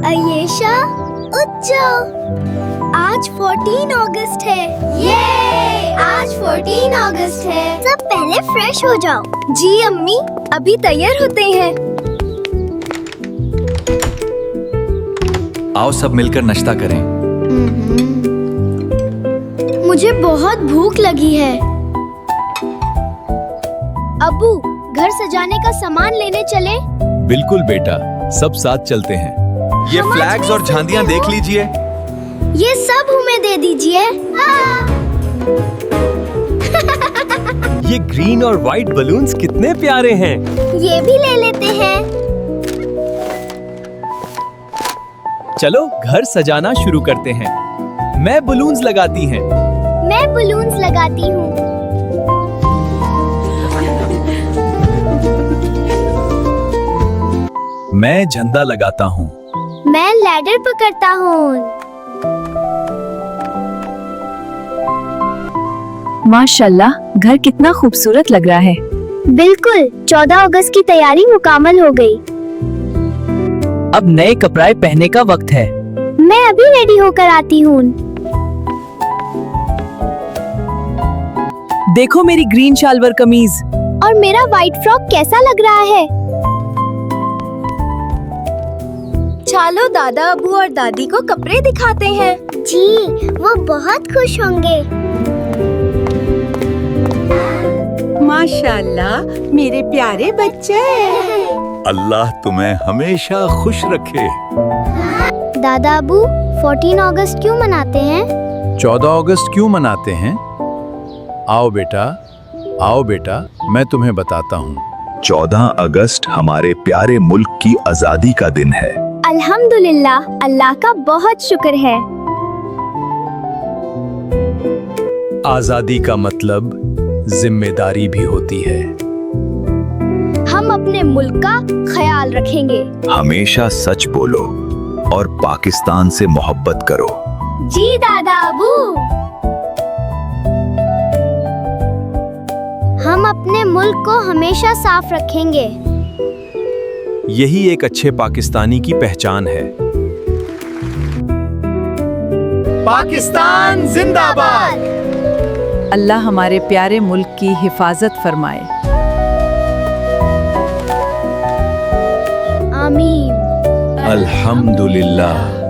आयेशा, उठ जाओ। आज 14 अगस्त है। ये आज 14 अगस्त है। सब पहले फ्रेश हो जाओ। जी अम्मी, अभी तैयार होते हैं। आओ सब मिलकर नाश्ता करें। मुझे बहुत भूख लगी है। अब्बू, घर सजाने का सामान लेने चले? बिल्कुल बेटा, सब साथ चलते हैं। ये हम आज फ्लैग्स और भी झांडियाँ सकते देख हो? लीजिए। ये सब हमें दे दीजिए। ये ग्रीन और व्हाइट बलून्स कितने प्यारे हैं। ये भी ले लेते हैं। चलो घर सजाना शुरू करते हैं। मैं बलून्स लगाती हैं। मैं बलून्स लगाती हूँ। मैं झंडा लगाता हूँ। मैं लैडर पकड़ता हूँ। माशाल्लाह, घर कितना खूबसूरत लग रहा है। बिल्कुल, 14 अगस्त की तैयारी मुकम्मल हो गई। अब नए कपड़े पहनने का वक्त है। मैं अभी रेडी होकर आती हूँ। देखो मेरी ग्रीन शालवर कमीज। और मेरा व्हाइट फ्रॉक कैसा लग रहा है? चलो दादा, अबू और दादी को कपड़े दिखाते हैं। जी, वो बहुत खुश होंगे। माशाल्लाह, मेरे प्यारे बच्चे। अल्लाह तुम्हें हमेशा खुश रखे। दादा, अबू 14 अगस्त क्यों मनाते हैं? 14 अगस्त क्यों मनाते हैं? आओ बेटा, मैं तुम्हें बताता हूँ। 14 अगस्त हमारे प्यारे मुल्क की आजादी का दिन है। अल्हम्दुलिल्लाह, अल्लाह का बहुत शुक्र है। आजादी का मतलब जिम्मेदारी भी होती है। हम अपने मुल्क का ख्याल रखेंगे। हमेशा सच बोलो और पाकिस्तान से मोहब्बत करो। जी दादा, अबू। हम अपने मुल्क को हमेशा साफ रखेंगे। यही एक अच्छे पाकिस्तानी की पहचान है। पाकिस्तान जिंदाबाद। अल्लाह हमारे प्यारे मुल्क की हिफाजत फरमाए। आमीन। अल्हम्दुलिल्लाह।